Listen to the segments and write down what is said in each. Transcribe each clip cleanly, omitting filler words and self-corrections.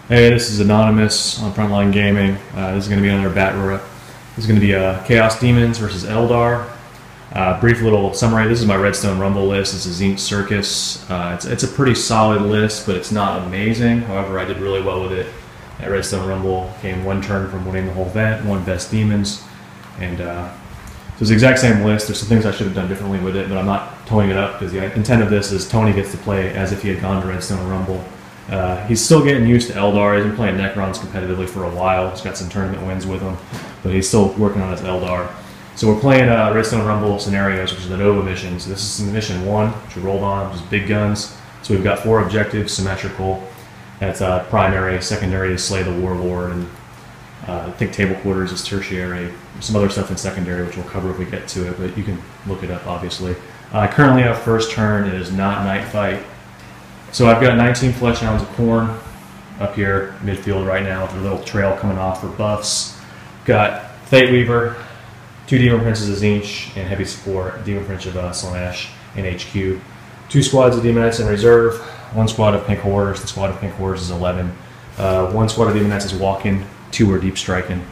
Hey, this is Anonymous on Frontline Gaming. This is going to be another battle. This is going to be Chaos Demons versus Eldar. Brief little summary. This is my Redstone Rumble list. It's a Tzeentch Circus. It's a pretty solid list, but it's not amazing. However, I did really well with it at Redstone Rumble. Came one turn from winning the whole event, won Best Demons, and so it's the exact same list. There's some things I should have done differently with it, but I'm not toning it up because the intent of this is Tony gets to play as if he had gone to Redstone Rumble. He's still getting used to Eldar. He's been playing Necrons competitively for a while. He's got some tournament wins with him, but he's still working on his Eldar. So we're playing Redstone Rumble scenarios, which is the Nova mission. So this is mission 1, which we rolled on, which is big guns. So we've got 4 objectives, symmetrical. That's primary. Secondary is slay the warlord, and I think table quarters is tertiary. There's some other stuff in secondary, which we'll cover if we get to it, but you can look it up, obviously. Currently, our first turn is not night fight. So I've got 19 Flesh Hounds of Khorne up here, midfield right now, with a little trail coming off for buffs. Got Fate Weaver, 2 Demon Princes of Tzeentch, and heavy support, Demon Prince of Slaanesh in HQ. 2 squads of Demonettes in reserve, 1 squad of Pink Horrors. The squad of Pink Horrors is 11. 1 squad of Demonettes is walking, 2 are deep striking,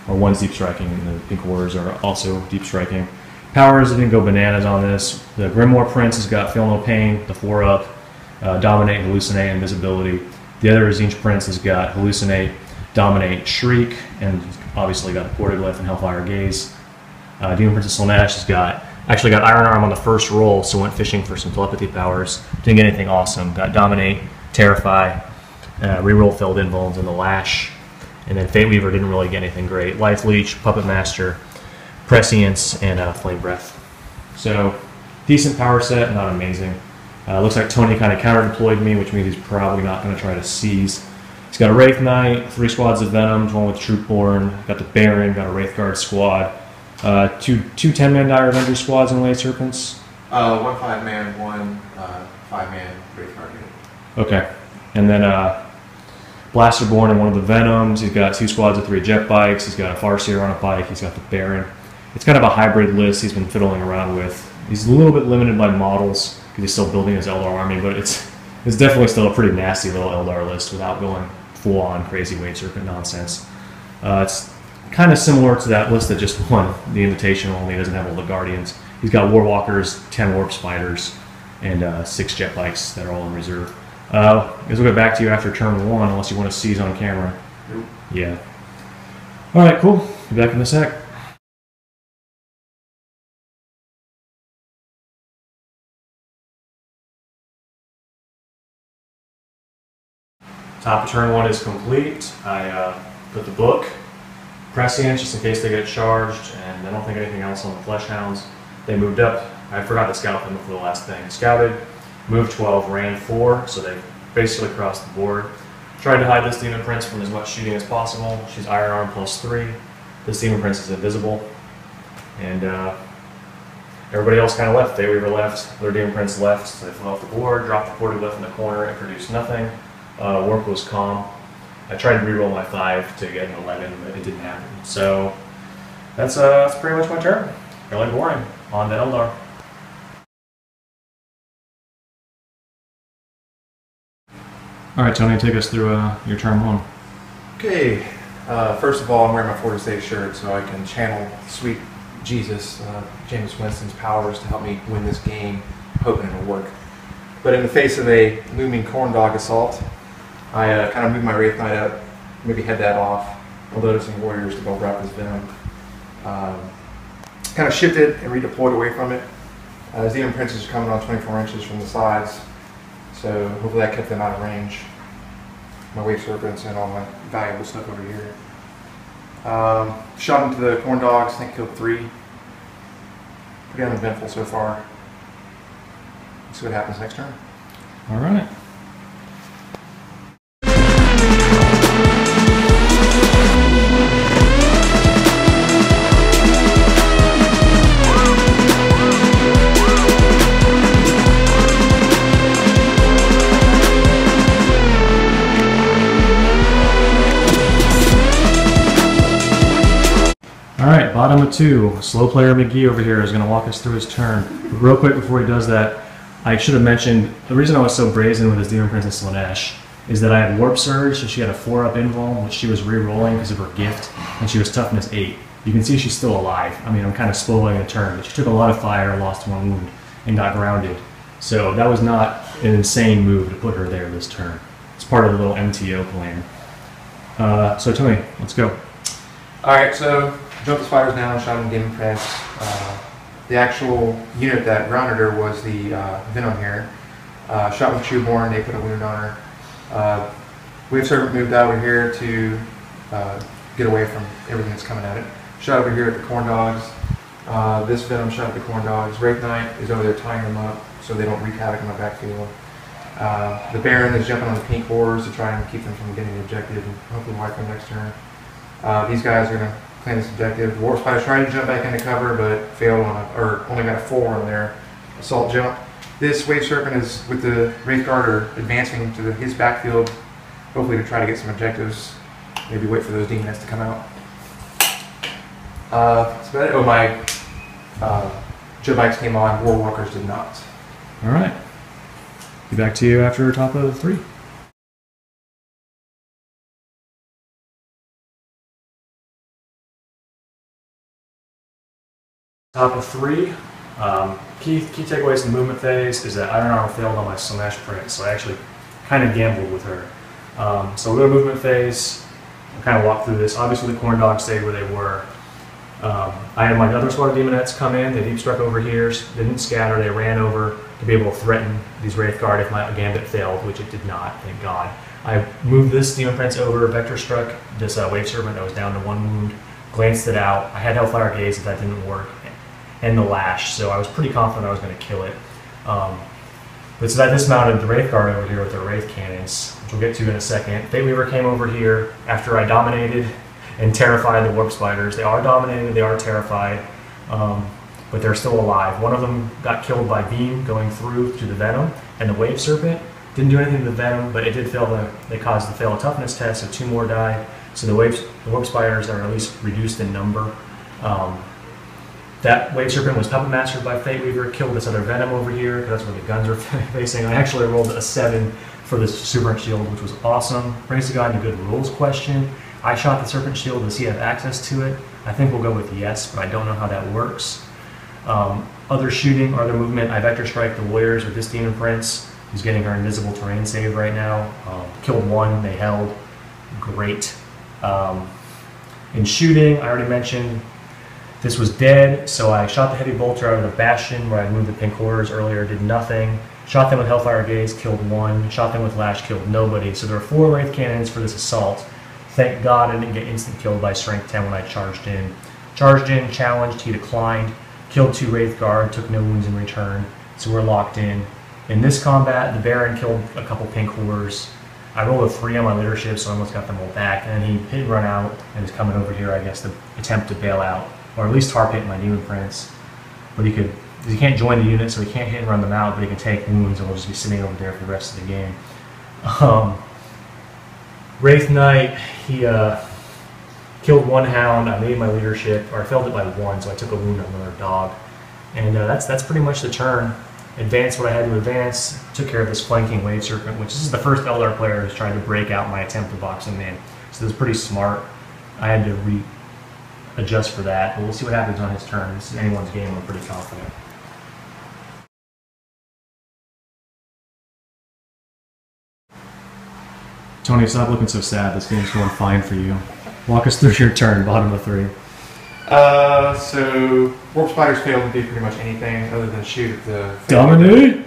or 1's deep striking, and the Pink Horrors are also deep striking. Powers, I didn't go bananas on this. The Grimoire Prince has got Feel No Pain, the 4-up. Dominate, Hallucinate, Invisibility. The other Tzeentch Prince has got Hallucinate, Dominate, Shriek, and obviously got the Portaglyph and Hellfire Gaze. Demon Prince of Slaanesh has actually got Iron Arm on the first roll, so went fishing for some telepathy powers. Didn't get anything awesome. Got Dominate, Terrify, reroll Filled Invulns, and the Lash. And then Fate Weaver didn't really get anything great. Life Leech, Puppet Master, Prescience, and Flame Breath. So, decent power set, not amazing. Looks like Tony kind of counter-deployed me, which means he's probably not going to try to seize. He's got a Wraith Knight, 3 squads of Venoms, 1 with Troopborn, got the Baron, got a Wraith Guard squad, 2 10-man Dire Avenger squads and Lay Serpents. 1 5-man, 1 5-man Wraith Guard unit. Okay. And then Blasterborn and 1 of the Venoms. He's got 2 squads of 3 jet bikes. He's got a Farseer on a bike. He's got the Baron. It's kind of a hybrid list he's been fiddling around with. He's a little bit limited by models, because he's still building his Eldar army, but it's definitely still a pretty nasty little Eldar list without going full-on crazy Wave Serpent nonsense. It's kind of similar to that list that just won the Invitational, only doesn't have all the Guardians. He's got Warwalkers, 10 Warp Spiders, and 6 jet bikes that are all in reserve. I guess we'll get back to you after turn 1, unless you want to seize on camera. Nope. Yeah. Alright, cool. Be back in a sec. Top of turn 1 is complete. I put the book, Prescience, just in case they get charged, and I don't think anything else on the Flesh Hounds. They moved up. I forgot to scout them before the last thing. Scouted, moved 12, ran 4, so they basically crossed the board. Tried to hide this Demon Prince from as much shooting as possible. She's Iron Arm +3. This Demon Prince is invisible. And everybody else kind of left. Fate Weaver left, their Demon Prince left, so they flew off the board, dropped the Portaglyph in the corner, and produced nothing. Work was calm. I tried to reroll my 5 to get an 11, but it didn't happen. So that's pretty much my turn. Fairly boring. On to Eldar. All right, Tony, take us through your turn 1. Okay. First of all, I'm wearing my 40 State shirt so I can channel sweet Jesus, James Winston's powers to help me win this game, hoping it'll work. But in the face of a looming corn dog assault, I kind of moved my Wraith Knight up, maybe head that off, loaded some warriors to go wrap this venom. Kind of shifted and redeployed away from it. His Demon Princes are coming on 24 inches from the sides, so hopefully that kept them out of range. My Wave Serpents and all my valuable stuff over here. Shot into the corn dogs, I think killed 3. Pretty uneventful so far. Let's see what happens next turn. All right. Alright, bottom of 2. Slow player McGee over here is going to walk us through his turn. But real quick before he does that, I should have mentioned, the reason I was so brazen with his Demon Princess Slaanesh is that I had Warp Surge, so she had a 4-up invuln, which she was re-rolling because of her gift, and she was toughness 8. You can see she's still alive. I mean, I'm kind of spoiling the turn, but she took a lot of fire, lost 1 wound, and got grounded. So that was not an insane move to put her there this turn. It's part of the little MTO plan. So tell me, let's go. Alright, so jumped the spiders down, shot in Demon Prince. The actual unit that grounded her was the Venom here. Shot with Shoeborn, they put a wound on her. Wave Serpent moved over here to get away from everything that's coming at it. Shot over here at the corn dogs. This Venom shot at the corn dogs. Wraith Knight is over there tying them up so they don't wreak havoc in my backfield. The Baron is jumping on the pink horrors to try and keep them from getting the objective and hopefully wipe them next turn. These guys are going to claim this objective. Warp Spider's trying to jump back into cover, but failed on or only got a 4 on their assault jump. This Wave Serpent is with the Wraith Guard are advancing to his backfield, hopefully to try to get some objectives. Maybe wait for those Demonettes to come out. That's about it. Oh, my Joe Bikes came on. War Walkers did not. All right. Be back to you after top of 3. Top of 3. Key takeaways in the movement phase is that Iron Armor failed on my Slaanesh print, so I actually kind of gambled with her. So we'll go to movement phase. We'll kind of walk through this. Obviously the corn dogs stayed where they were. I had my other squad of Demonettes come in. They deep struck over here. They didn't scatter. They ran over to be able to threaten these Wraith Guard if my gambit failed, which it did not, thank God. I moved this Demon Prince over, Vector struck this Wave Serpent that was down to 1 wound, glanced it out. I had Hellfire Gaze if that didn't work, and the Lash, so I was pretty confident I was going to kill it. But so that dismounted the Wraith Guard over here with their Wraith Cannons, which we'll get to in a second. Fate Weaver came over here after I dominated and terrified the Warp Spiders. They are dominated, they are terrified, but they're still alive. One of them got killed by Beam going through to the Venom, and the Wave Serpent didn't do anything to the Venom, but it did fail they caused the fail a toughness test, so 2 more died. So the Warp Spiders are at least reduced in number. That Wave Serpent was puppet mastered by Fate Weaver, killed this other Venom over here, because that's where the guns are facing. I actually rolled a 7 for this Serpent Shield, which was awesome. Brings the guy into good rules question. I shot the Serpent Shield. Does he have access to it? I think we'll go with yes, but I don't know how that works. Other shooting, other movement, I Vector Strike the Warriors with this Demon Prince, who's getting her invisible terrain save right now. Killed 1, they held. Great. In shooting, I already mentioned this was dead, so I shot the Heavy Bolter out of the Bastion where I moved the Pink Horrors earlier, did nothing. Shot them with Hellfire Gaze, killed 1. Shot them with Lash, killed nobody. So there are 4 Wraith Cannons for this assault. Thank God I didn't get instant killed by Strength 10 when I charged in. Charged in, challenged, he declined. Killed 2 Wraith Guard, took no wounds in return. So we're locked in. In this combat, the Baron killed a couple Pink Horrors. I rolled a 3 on my leadership, so I almost got them all back. And then he hit and run out and is coming over here, I guess, to attempt to bail out. Or at least tarp hit my Demon Prince. But he can't join the unit, so he can't hit and run them out, but he can take wounds and we'll just be sitting over there for the rest of the game. Wraith Knight, he killed 1 Hound. I made my leadership, or I failed it by 1, so I took a wound on another dog. And that's pretty much the turn. Advanced what I had to advance, took care of this flanking Wave Serpent, which this is the first Eldar player who's trying to break out my attempt to box him in. So this is pretty smart. I had to adjust for that. But we'll see what happens on his turn. This is anyone's game. I'm pretty confident. Tony, stop looking so sad. This game's going fine for you. Walk us through your turn, bottom of 3. So warp spiders fail to do pretty much anything other than shoot at the Dominate?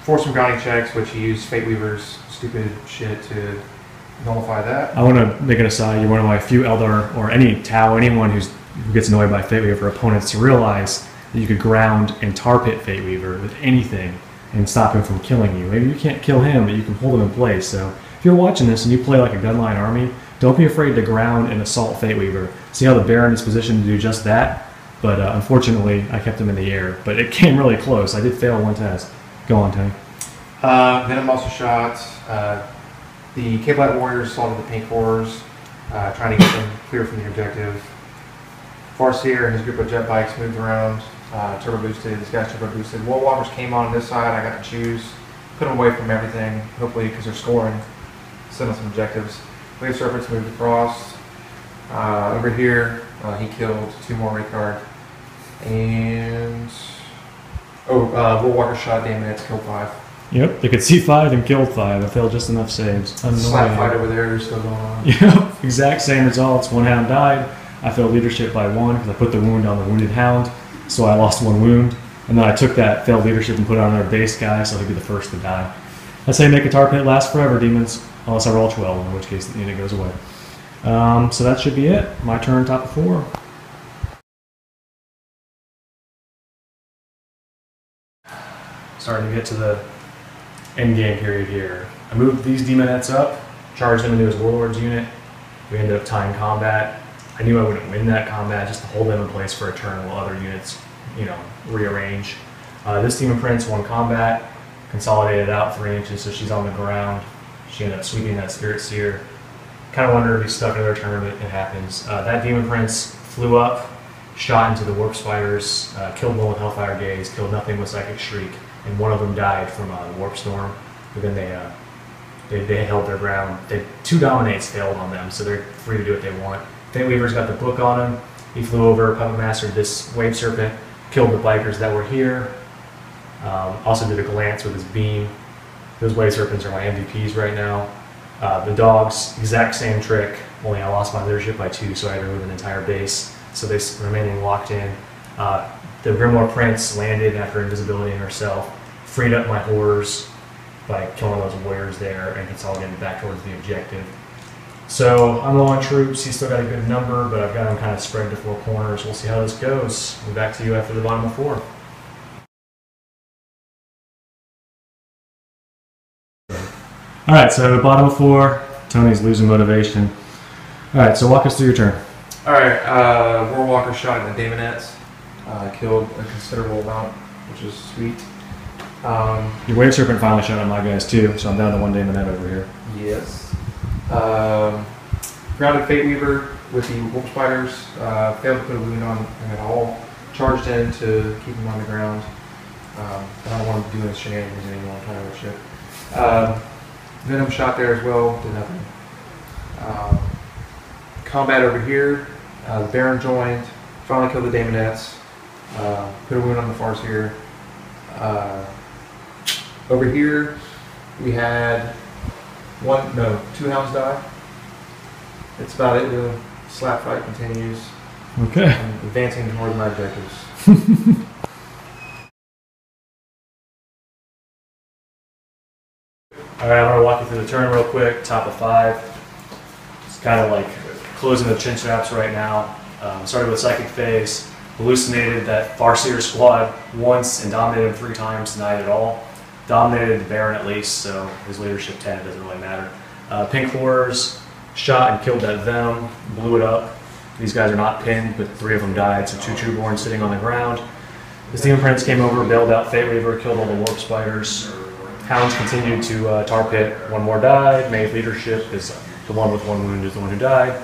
force some grounding checks, which you use Fate Weaver's stupid shit to nullify that. I want to make an aside. You're one of my few Eldar, or any Tau, anyone who gets annoyed by Fate Weaver opponents, to realize that you could ground and tar pit Fate Weaver with anything and stop him from killing you. Maybe you can't kill him, but you can hold him in place. So if you're watching this and you play like a gunline army, don't be afraid to ground and assault Fate Weaver. See how the Baron is positioned to do just that? But unfortunately, I kept him in the air. But it came really close. I did fail one test. Go on, Tony. Venom also shot. The K-Black Warriors assaulted the Pink Horrors, trying to get them clear from the objective. Farseer and his group of jet bikes moved around, turbo boosted. This guy's turbo boosted. Wall Walkers came on this side. I got to choose. Put them away from everything, hopefully, because they're scoring. Send them some objectives. Wave Serpents moved across. Over here, he killed 2 more red card. And Wall Walker shot Daemons, killed 5. Yep, they could see 5 and killed 5. I failed just enough saves. Slap fight over there, they're still going on. Yep, exact same results. 1 hound died. I failed leadership by 1 because I put the wound on the wounded hound, so I lost 1 wound. And then I took that failed leadership and put it on our base guy, so he'd be the first to die. That's how you make a tar pit last forever, Demons. Unless I roll 12, in which case the unit goes away. So that should be it. My turn, top of 4. Starting to get to the end game period here. I moved these Demonettes up, charged them into his Warlord's unit. We ended up tying combat. I knew I wouldn't win that combat, just to hold them in place for a turn while other units, rearrange. This Demon Prince won combat, consolidated out 3 inches, so she's on the ground. She ended up sweeping that Spirit Seer. Kind of wondered if he stuck another turn, but it happens. That Demon Prince flew up, shot into the Warp Spiders, killed 1 with Hellfire Gaze, killed nothing with Psychic Shriek, and 1 of them died from the Warp Storm. But then they held their ground. 2 Dominates failed on them, so they're free to do what they want. Fate Weaver's got the book on him. He flew over, Puppet Mastered this Wave Serpent, killed the bikers that were here. Also did a glance with his beam. Those Wave Serpents are my MVPs right now. The dogs, exact same trick, only I lost my leadership by 2, so I had to remove an entire base. So they remaining locked in. The Grimoire Prince landed after invisibility in herself, freed up my horrors by killing those warriors there and consolidating back towards the objective. So I'm low on troops. He's still got a good number, but I've got him kind of spread to 4 corners. We'll see how this goes. We'll be back to you after the bottom of 4. All right, so bottom of 4. Tony's losing motivation. All right, so walk us through your turn. All right, Warwalker shot at the Daemonettes, killed a considerable amount, which is sweet. Your Wave Serpent finally shot at my guys too, so I'm down to 1 Daemonette over here. Yes. Grounded Fate Weaver with the Wolf Spiders, failed to put a wound on him at all. Charged in to keep him on the ground. I don't want to do any shenanigans anymore, I'm tired of that shit. Venom shot there as well, did nothing. Combat over here, the Baron joined, finally killed the Daemonettes, put a wound on the Farseer. Over here, we had 2 hounds die. That's about it, the slap fight continues. Okay. I'm advancing toward my objectives. All right, I'm going to walk you through the turn real quick, top of 5. It's kind of like closing the chin straps right now. Started with Psychic Phase, hallucinated that Farseer squad once and dominated him 3 times, denied it all. Dominated the Baron at least, so his leadership 10, it doesn't really matter. Pink Horrors shot and killed that Venom, blew it up. These guys are not pinned, but 3 of them died, so 2 Trueborns sitting on the ground. This Demon Prince came over, bailed out Fate Weaver, killed all the Warp Spiders. Hounds continued to tar pit, 1 more died. Made leadership is the one with 1 wound is the one who died.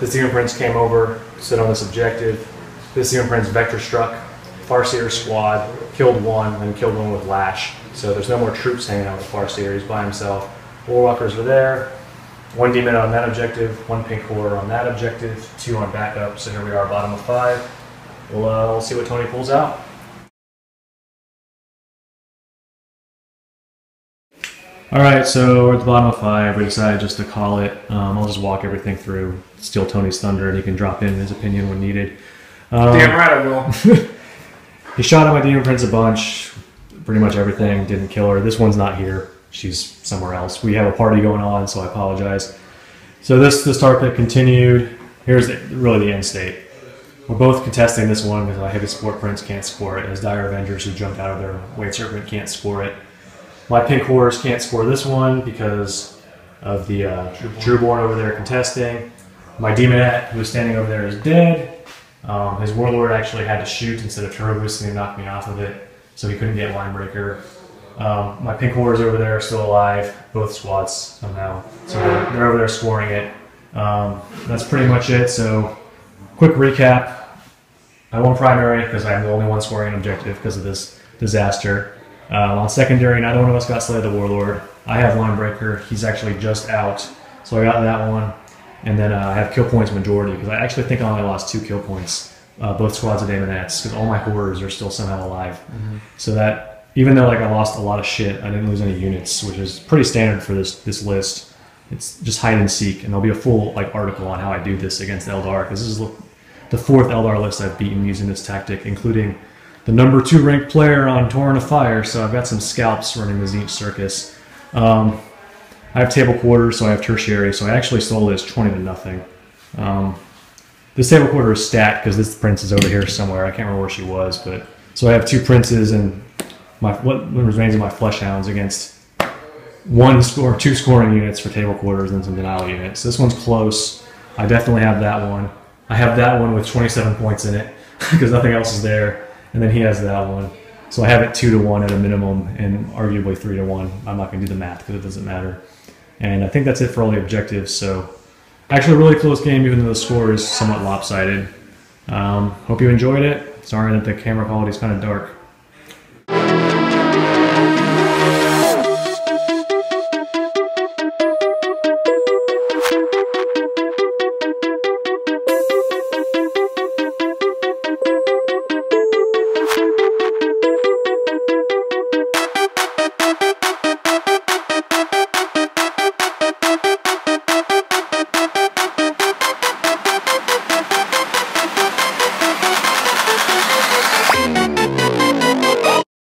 This Demon Prince came over, stood on this objective. This Demon Prince vector struck Farseer squad, killed 1, and killed 1 with Lash. So there's no more troops hanging out with Farseer, he's by himself. Warwalkers are there. 1 demon on that objective, 1 pink horror on that objective, 2 on backup. So here we are, bottom of 5. We'll see what Tony pulls out. Alright, so we're at the bottom of 5. We decided just to call it. I'll just walk everything through, steal Tony's thunder, and he can drop in his opinion when needed. Damn right I will. He shot at my Demon Prince a bunch, pretty much everything, didn't kill her. This one's not here. She's somewhere else. We have a party going on, so I apologize. So this tar pit continued. Here's really the end state. We're both contesting this one because my Heavy Sport Prince can't score it. As Dire Avengers who jumped out of their Weight Serpent can't score it. My Pink Horrors can't score this one because of the Trueborn over there contesting. My Demonette, who was standing over there, is dead. His Warlord actually had to shoot instead of turbo boosting and knock me off of it, so he couldn't get Line Breaker. My Pink Horrors over there are still alive, both squads somehow. So they're over there scoring it. That's pretty much it. So quick recap. I won primary because I'm the only one scoring an objective because of this disaster. On secondary, neither one of us got Slay the Warlord. I have Line Breaker. He's actually just out, so I got that one. And then I have kill points majority because I actually think I only lost 2 kill points, both squads of Daemonettes, because all my horrors are still somehow alive. So that even though like I lost a lot of shit, I didn't lose any units, which is pretty standard for this list. It's just hide and seek, and there'll be a full like article on how I do this against Eldar, because this is the 4th Eldar list I've beaten using this tactic, including the number 2 ranked player on Torrent of Fire. So I've got some scalps running the Tzeentch Circus. I have table quarters, so I have tertiary, so I actually stole this 20-0. This table quarter is stacked because this prince is over here somewhere. I can't remember where she was, but so I have 2 princes and what remains of my flesh hounds against 2 scoring units for table quarters and some denial units. So this one's close. I definitely have that one. I have that one with 27 points in it because nothing else is there, and then he has that one. So I have it 2-1 at a minimum, and arguably 3-1. I'm not going to do the math because it doesn't matter. And I think that's it for all the objectives. So actually a really close game, even though the score is somewhat lopsided. Hope you enjoyed it. Sorry that the camera quality is kind of dark.